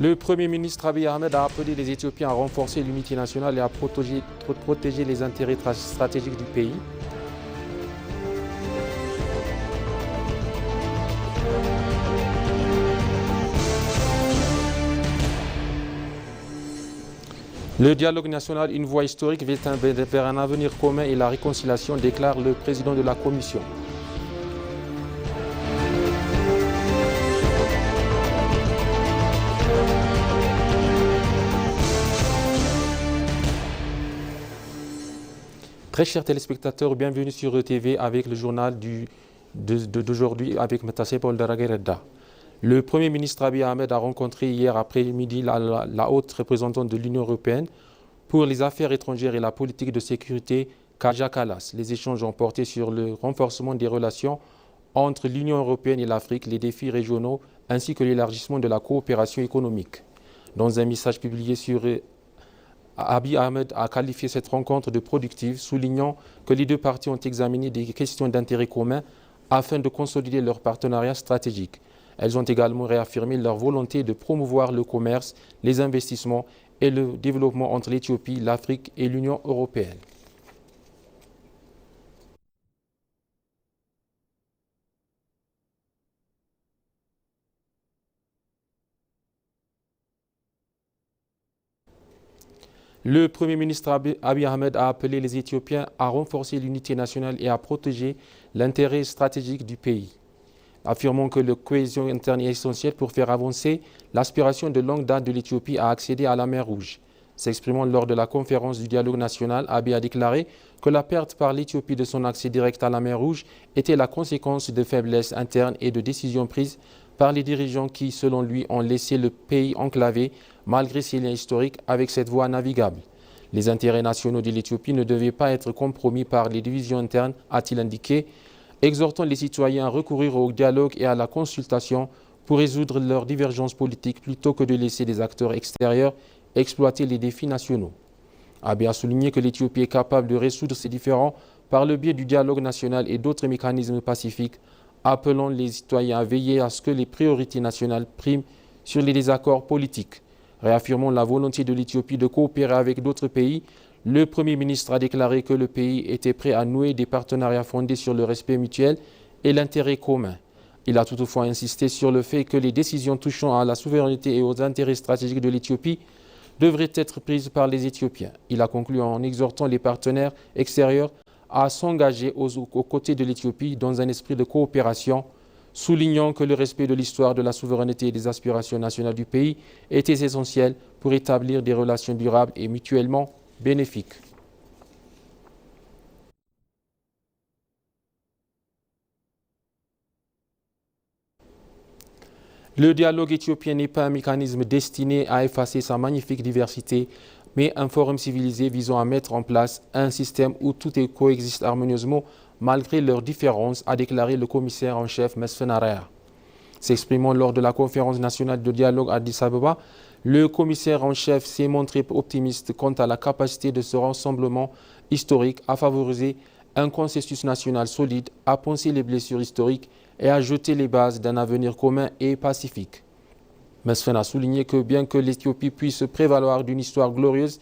Le Premier ministre Abiy Ahmed a appelé les Éthiopiens à renforcer l'unité nationale et à protéger les intérêts stratégiques du pays. Le dialogue national, une voie historique vers un avenir commun et la réconciliation, déclare le président de la Commission. Très chers téléspectateurs, bienvenue sur ETV avec le journal d'aujourd'hui avec Metassé Paul Daraguereda. Le Premier ministre Abiy Ahmed a rencontré hier après-midi la haute représentante de l'Union européenne pour les affaires étrangères et la politique de sécurité, Kaja Kallas. Les échanges ont porté sur le renforcement des relations entre l'Union européenne et l'Afrique, les défis régionaux ainsi que l'élargissement de la coopération économique. Dans un message publié sur Abiy Ahmed a qualifié cette rencontre de productive, soulignant que les deux parties ont examiné des questions d'intérêt commun afin de consolider leur partenariat stratégique. Elles ont également réaffirmé leur volonté de promouvoir le commerce, les investissements et le développement entre l'Éthiopie, l'Afrique et l'Union européenne. Le Premier ministre Abiy Ahmed a appelé les Éthiopiens à renforcer l'unité nationale et à protéger l'intérêt stratégique du pays, affirmant que la cohésion interne est essentielle pour faire avancer l'aspiration de longue date de l'Éthiopie à accéder à la mer Rouge. S'exprimant lors de la conférence du dialogue national, Abiy a déclaré que la perte par l'Éthiopie de son accès direct à la mer Rouge était la conséquence de faiblesses internes et de décisions prises par les dirigeants qui, selon lui, ont laissé le pays enclavé malgré ses liens historiques avec cette voie navigable. Les intérêts nationaux de l'Éthiopie ne devaient pas être compromis par les divisions internes, a-t-il indiqué, exhortant les citoyens à recourir au dialogue et à la consultation pour résoudre leurs divergences politiques plutôt que de laisser des acteurs extérieurs exploiter les défis nationaux. Abiy a souligné que l'Éthiopie est capable de résoudre ces différends par le biais du dialogue national et d'autres mécanismes pacifiques, appelant les citoyens à veiller à ce que les priorités nationales priment sur les désaccords politiques. Réaffirmant la volonté de l'Éthiopie de coopérer avec d'autres pays, le Premier ministre a déclaré que le pays était prêt à nouer des partenariats fondés sur le respect mutuel et l'intérêt commun. Il a toutefois insisté sur le fait que les décisions touchant à la souveraineté et aux intérêts stratégiques de l'Éthiopie devraient être prises par les Éthiopiens. Il a conclu en exhortant les partenaires extérieurs à s'engager aux côtés de l'Éthiopie dans un esprit de coopération, soulignant que le respect de l'histoire, de la souveraineté et des aspirations nationales du pays était essentiel pour établir des relations durables et mutuellement bénéfiques. Le dialogue éthiopien n'est pas un mécanisme destiné à effacer sa magnifique diversité, mais un forum civilisé visant à mettre en place un système où tout coexiste harmonieusement malgré leurs différences, a déclaré le commissaire en chef Mesfen Area. S'exprimant lors de la conférence nationale de dialogue à Addis Abeba, le commissaire en chef s'est montré optimiste quant à la capacité de ce rassemblement historique à favoriser un consensus national solide, à penser les blessures historiques et à jeter les bases d'un avenir commun et pacifique. Mesfen a souligné que bien que l'Éthiopie puisse se prévaloir d'une histoire glorieuse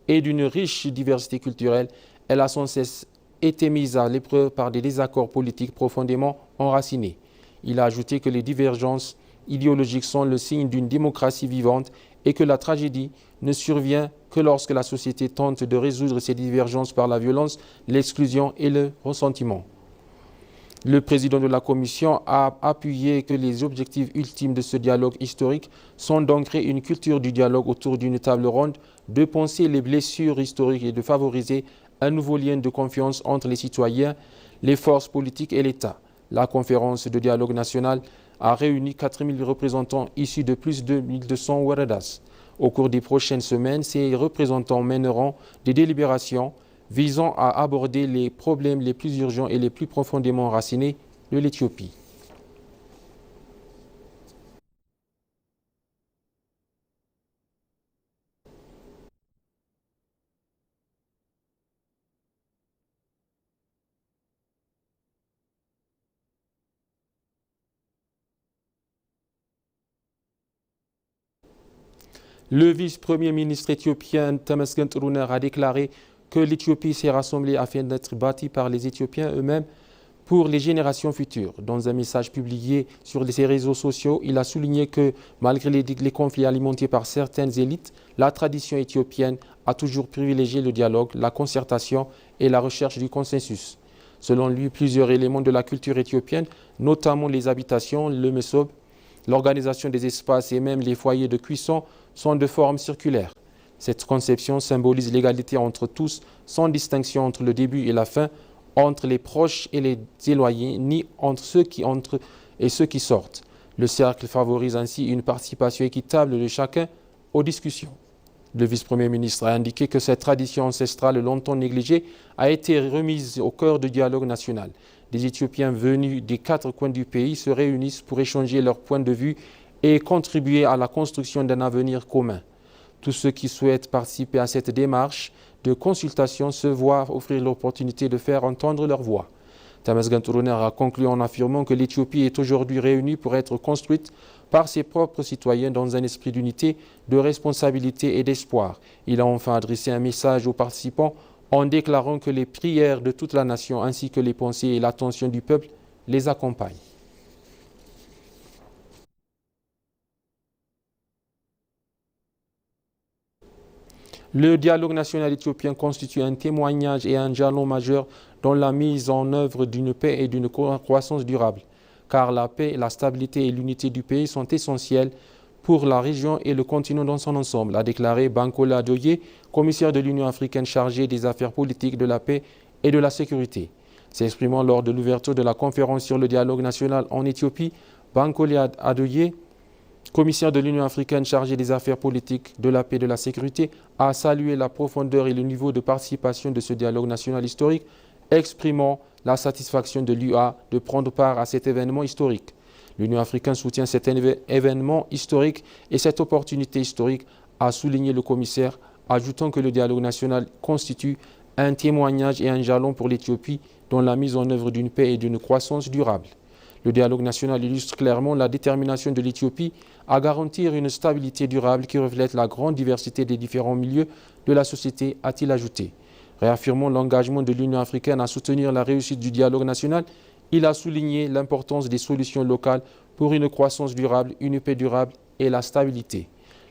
et d'une riche diversité culturelle, elle a sans cesse été mise à l'épreuve par des désaccords politiques profondément enracinés. Il a ajouté que les divergences idéologiques sont le signe d'une démocratie vivante et que la tragédie ne survient que lorsque la société tente de résoudre ces divergences par la violence, l'exclusion et le ressentiment. Le président de la Commission a appuyé que les objectifs ultimes de ce dialogue historique sont d'ancrer une culture du dialogue autour d'une table ronde, de penser les blessures historiques et de favoriser un nouveau lien de confiance entre les citoyens, les forces politiques et l'État. La conférence de dialogue national a réuni 4000 représentants issus de plus de 1200 waradas. Au cours des prochaines semaines, ces représentants mèneront des délibérations visant à aborder les problèmes les plus urgents et les plus profondément enracinés de l'Éthiopie. Le vice-premier ministre éthiopien Temesgen Turuner a déclaré que l'Éthiopie s'est rassemblée afin d'être bâtie par les Éthiopiens eux-mêmes pour les générations futures. Dans un message publié sur ses réseaux sociaux, il a souligné que malgré les conflits alimentés par certaines élites, la tradition éthiopienne a toujours privilégié le dialogue, la concertation et la recherche du consensus. Selon lui, plusieurs éléments de la culture éthiopienne, notamment les habitations, le mesob, l'organisation des espaces et même les foyers de cuisson, sont de forme circulaire. Cette conception symbolise l'égalité entre tous, sans distinction entre le début et la fin, entre les proches et les éloignés, ni entre ceux qui entrent et ceux qui sortent. Le cercle favorise ainsi une participation équitable de chacun aux discussions. Le vice-premier ministre a indiqué que cette tradition ancestrale longtemps négligée a été remise au cœur du dialogue national. Des Éthiopiens venus des 4 coins du pays se réunissent pour échanger leurs points de vue et contribuer à la construction d'un avenir commun. Tous ceux qui souhaitent participer à cette démarche de consultation se voient offrir l'opportunité de faire entendre leur voix. Temesgen Turuner a conclu en affirmant que l'Éthiopie est aujourd'hui réunie pour être construite par ses propres citoyens dans un esprit d'unité, de responsabilité et d'espoir. Il a enfin adressé un message aux participants en déclarant que les prières de toute la nation ainsi que les pensées et l'attention du peuple les accompagnent. Le dialogue national éthiopien constitue un témoignage et un jalon majeur dans la mise en œuvre d'une paix et d'une croissance durable, car la paix, la stabilité et l'unité du pays sont essentielles pour la région et le continent dans son ensemble, a déclaré Bankole Adeoye, commissaire de l'Union africaine chargé des affaires politiques, de la paix et de la sécurité. S'exprimant lors de l'ouverture de la conférence sur le dialogue national en Éthiopie, Bankole Adeoye, commissaire de l'Union africaine chargé des affaires politiques, de la paix et de la sécurité, a salué la profondeur et le niveau de participation de ce dialogue national historique, exprimant la satisfaction de l'UA de prendre part à cet événement historique. L'Union africaine soutient cet événement historique et cette opportunité historique, a souligné le commissaire, ajoutant que le dialogue national constitue un témoignage et un jalon pour l'Éthiopie dans la mise en œuvre d'une paix et d'une croissance durable. Le dialogue national illustre clairement la détermination de l'Éthiopie à garantir une stabilité durable qui reflète la grande diversité des différents milieux de la société, a-t-il ajouté. Réaffirmant l'engagement de l'Union africaine à soutenir la réussite du dialogue national, il a souligné l'importance des solutions locales pour une croissance durable, une paix durable et la stabilité.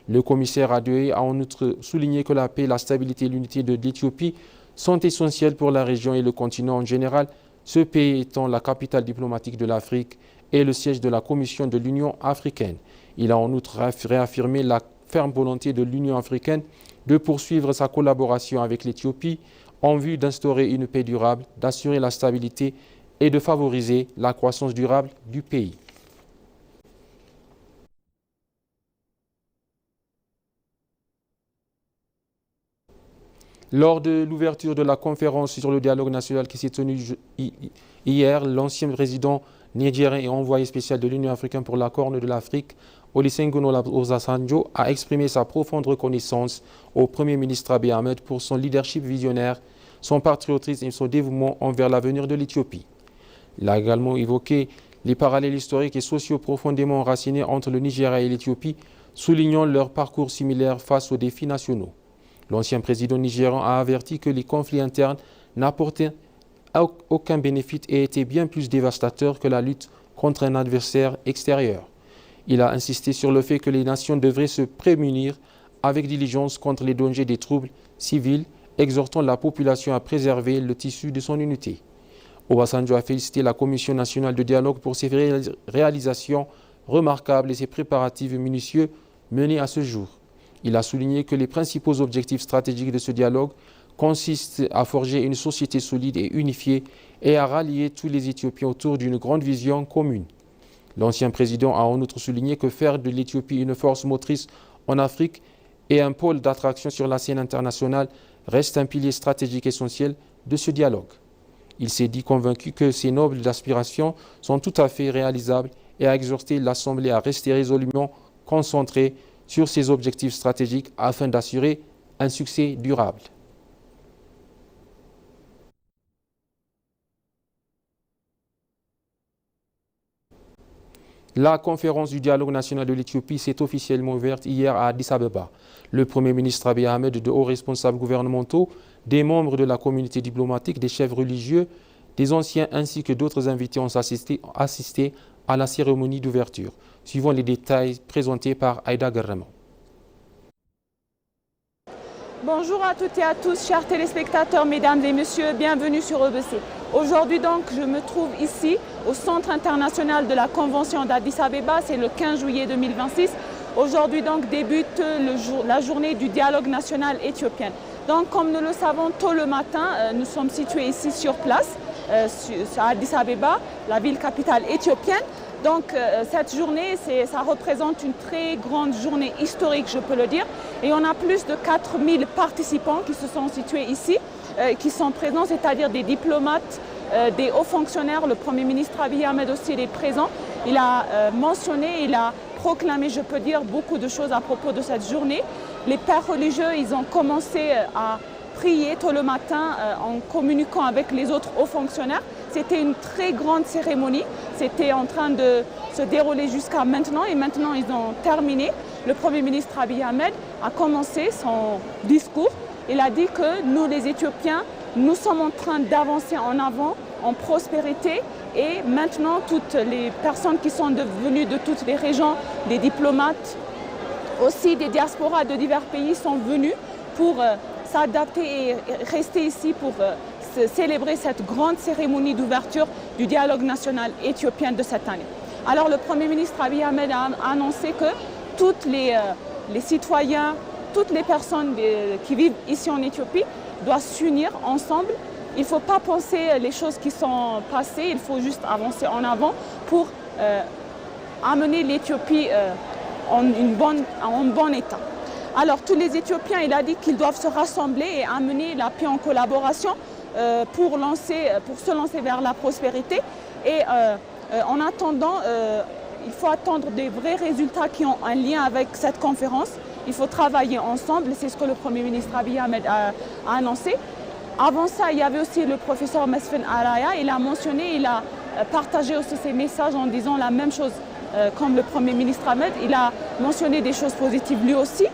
Le commissaire Adeoye a en outre souligné que la paix, la stabilité et l'unité de l'Éthiopie sont essentielles pour la région et le continent en général, ce pays étant la capitale diplomatique de l'Afrique et le siège de la Commission de l'Union africaine. Il a en outre réaffirmé la ferme volonté de l'Union africaine de poursuivre sa collaboration avec l'Éthiopie en vue d'instaurer une paix durable, d'assurer la stabilité et de favoriser la croissance durable du pays. Lors de l'ouverture de la conférence sur le dialogue national qui s'est tenue hier, l'ancien président nigérien et envoyé spécial de l'Union africaine pour la Corne de l'Afrique, Olusegun Obasanjo, a exprimé sa profonde reconnaissance au Premier ministre Abiy Ahmed pour son leadership visionnaire, son patriotisme et son dévouement envers l'avenir de l'Éthiopie. Il a également évoqué les parallèles historiques et sociaux profondément enracinés entre le Nigeria et l'Éthiopie, soulignant leur parcours similaire face aux défis nationaux. L'ancien président nigérian a averti que les conflits internes n'apportaient aucun bénéfice et étaient bien plus dévastateurs que la lutte contre un adversaire extérieur. Il a insisté sur le fait que les nations devraient se prémunir avec diligence contre les dangers des troubles civils, exhortant la population à préserver le tissu de son unité. Obasanjo a félicité la Commission nationale de dialogue pour ses réalisations remarquables et ses préparatifs minutieux menés à ce jour. Il a souligné que les principaux objectifs stratégiques de ce dialogue consistent à forger une société solide et unifiée et à rallier tous les Éthiopiens autour d'une grande vision commune. L'ancien président a en outre souligné que faire de l'Éthiopie une force motrice en Afrique et un pôle d'attraction sur la scène internationale reste un pilier stratégique essentiel de ce dialogue. Il s'est dit convaincu que ces nobles aspirations sont tout à fait réalisables et a exhorté l'Assemblée à rester résolument concentrée sur ses objectifs stratégiques afin d'assurer un succès durable. La conférence du dialogue national de l'Éthiopie s'est officiellement ouverte hier à Addis Abeba. Le Premier ministre Abiy Ahmed, de hauts responsables gouvernementaux, des membres de la communauté diplomatique, des chefs religieux, des anciens ainsi que d'autres invités ont assisté à la cérémonie d'ouverture. Suivant les détails présentés par Aïda Garrama. Bonjour à toutes et à tous, chers téléspectateurs, mesdames et messieurs, bienvenue sur EBC. Aujourd'hui donc, je me trouve ici au Centre international de la Convention d'Addis Abeba, c'est le 15 juillet 2026. Aujourd'hui donc débute la journée du dialogue national éthiopien. Donc comme nous le savons, tôt le matin, nous sommes situés ici sur place, à Addis Abeba, la ville capitale éthiopienne. Donc cette journée, ça représente une très grande journée historique, je peux le dire. Et on a plus de 4000 participants qui se sont situés ici, qui sont présents, c'est-à-dire des diplomates, des hauts fonctionnaires. Le Premier ministre Abiy Ahmed aussi est présent. Il a mentionné, il a proclamé, je peux dire, beaucoup de choses à propos de cette journée. Les pères religieux, ils ont commencé à prier tôt le matin en communiquant avec les autres hauts fonctionnaires. C'était une très grande cérémonie. C'était en train de se dérouler jusqu'à maintenant et maintenant ils ont terminé. Le Premier ministre Abiy Ahmed a commencé son discours. Il a dit que nous, les Éthiopiens, nous sommes en train d'avancer en avant, en prospérité. Et maintenant, toutes les personnes qui sont venues de toutes les régions, des diplomates, aussi des diasporas de divers pays sont venus pour s'adapter et rester ici pour célébrer cette grande cérémonie d'ouverture du dialogue national éthiopien de cette année. Alors le Premier ministre Abiy Ahmed a annoncé que tous les citoyens, toutes les personnes qui vivent ici en Éthiopie doivent s'unir ensemble. Il ne faut pas penser les choses qui sont passées, il faut juste avancer en avant pour amener l'Éthiopie en bon état. Alors tous les Éthiopiens, il a dit qu'ils doivent se rassembler et amener la paix en collaboration pour se lancer vers la prospérité. Et en attendant, il faut attendre des vrais résultats qui ont un lien avec cette conférence. Il faut travailler ensemble, c'est ce que le Premier ministre Abiy Ahmed a annoncé. Avant ça, il y avait aussi le professeur Mesfin Araya, il a mentionné, il a partagé aussi ses messages en disant la même chose comme le Premier ministre Ahmed. Il a mentionné des choses positives lui aussi.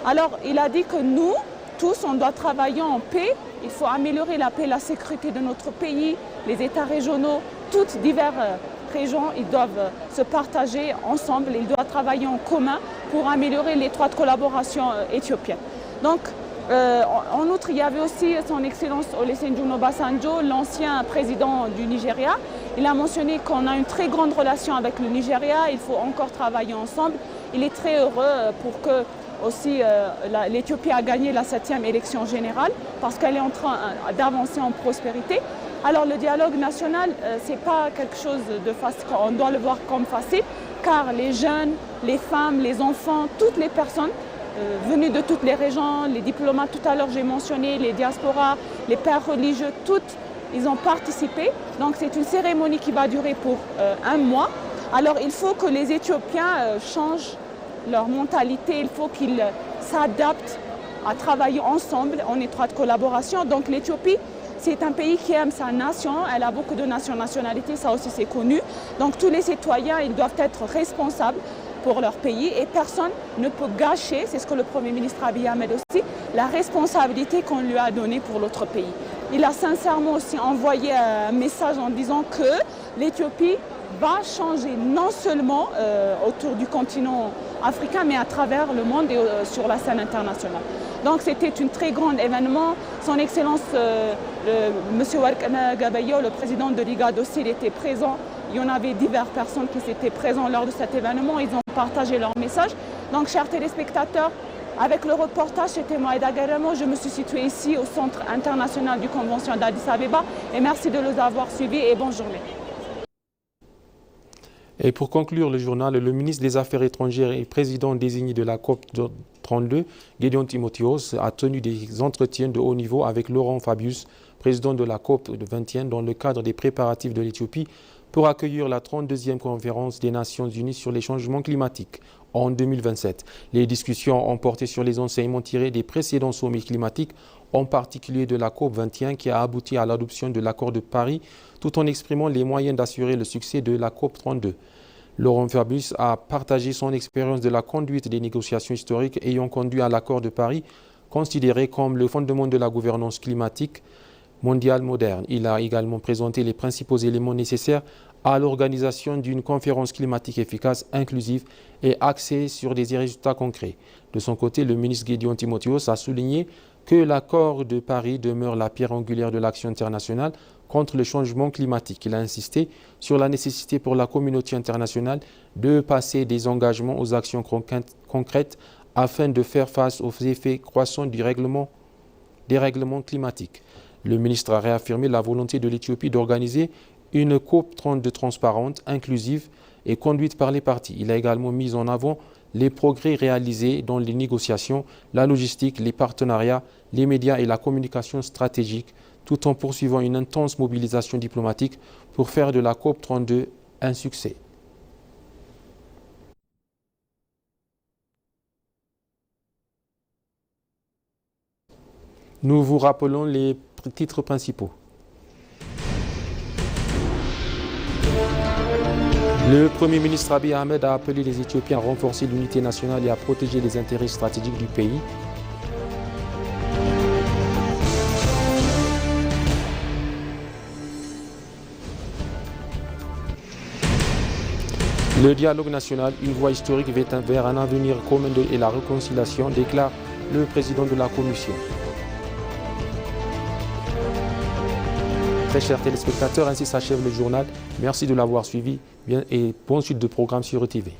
Alors, il a dit que nous, tous, on doit travailler en paix. Il faut améliorer la paix et la sécurité de notre pays, les États régionaux, toutes diverses régions, ils doivent se partager ensemble, ils doivent travailler en commun pour améliorer l'étroite collaboration éthiopienne. Donc, en outre, il y avait aussi son Excellence Olusegun Obasanjo, l'ancien président du Nigeria. Il a mentionné qu'on a une très grande relation avec le Nigeria, il faut encore travailler ensemble. Il est très heureux pour que aussi l'Éthiopie a gagné la 7e élection générale parce qu'elle est en train d'avancer en prospérité. Alors le dialogue national, ce n'est pas quelque chose de facile, on doit le voir comme facile, car les jeunes, les femmes, les enfants, toutes les personnes venues de toutes les régions, les diplomates, tout à l'heure j'ai mentionné, les diasporas, les pères religieux, toutes, ils ont participé. Donc c'est une cérémonie qui va durer pour un mois. Alors il faut que les Éthiopiens changent leur mentalité, il faut qu'ils s'adaptent à travailler ensemble en étroite collaboration. Donc l'Éthiopie, c'est un pays qui aime sa nation, elle a beaucoup de nationalités, ça aussi c'est connu. Donc tous les citoyens, ils doivent être responsables pour leur pays et personne ne peut gâcher, c'est ce que le Premier ministre Abiy Ahmed aussi, la responsabilité qu'on lui a donnée pour l'autre pays. Il a sincèrement aussi envoyé un message en disant que l'Éthiopie va changer non seulement autour du continent africain, mais à travers le monde et sur la scène internationale. Donc c'était un très grand événement. Son Excellence, M. Warkana Gabayo, le président de l'IGAD aussi, il était présent. Il y en avait diverses personnes qui étaient présentes lors de cet événement. Ils ont partagé leur message. Donc, chers téléspectateurs, avec le reportage, c'était moi, Aïda Garrama. Je me suis située ici au Centre international du Convention d'Addis Abeba. Et merci de nous avoir suivis et bonne journée. Et pour conclure le journal, le ministre des Affaires étrangères et président désigné de la COP 32, Gédéon Timotheos, a tenu des entretiens de haut niveau avec Laurent Fabius, président de la COP 21, dans le cadre des préparatifs de l'Éthiopie pour accueillir la 32e conférence des Nations Unies sur les changements climatiques en 2027. Les discussions ont porté sur les enseignements tirés des précédents sommets climatiques, en particulier de la COP 21 qui a abouti à l'adoption de l'accord de Paris, tout en exprimant les moyens d'assurer le succès de la COP 32. Laurent Fabius a partagé son expérience de la conduite des négociations historiques ayant conduit à l'accord de Paris, considéré comme le fondement de la gouvernance climatique mondiale moderne. Il a également présenté les principaux éléments nécessaires à l'organisation d'une conférence climatique efficace, inclusive et axée sur des résultats concrets. De son côté, le ministre Gédéon Timotheos a souligné que l'accord de Paris demeure la pierre angulaire de l'action internationale contre le changement climatique. Il a insisté sur la nécessité pour la communauté internationale de passer des engagements aux actions concrètes afin de faire face aux effets croissants du dérèglement climatique. Le ministre a réaffirmé la volonté de l'Éthiopie d'organiser une COP32 transparente, inclusive et conduite par les parties. Il a également mis en avant les progrès réalisés dans les négociations, la logistique, les partenariats, les médias et la communication stratégique, tout en poursuivant une intense mobilisation diplomatique pour faire de la COP32 un succès. Nous vous rappelons les titres principaux. Le Premier ministre Abiy Ahmed a appelé les Éthiopiens à renforcer l'unité nationale et à protéger les intérêts stratégiques du pays. Le dialogue national, une voie historique vers un avenir commun et la réconciliation, déclare le président de la Commission. Très chers téléspectateurs, ainsi s'achève le journal. Merci de l'avoir suivi et bonne suite de programmes sur ETV.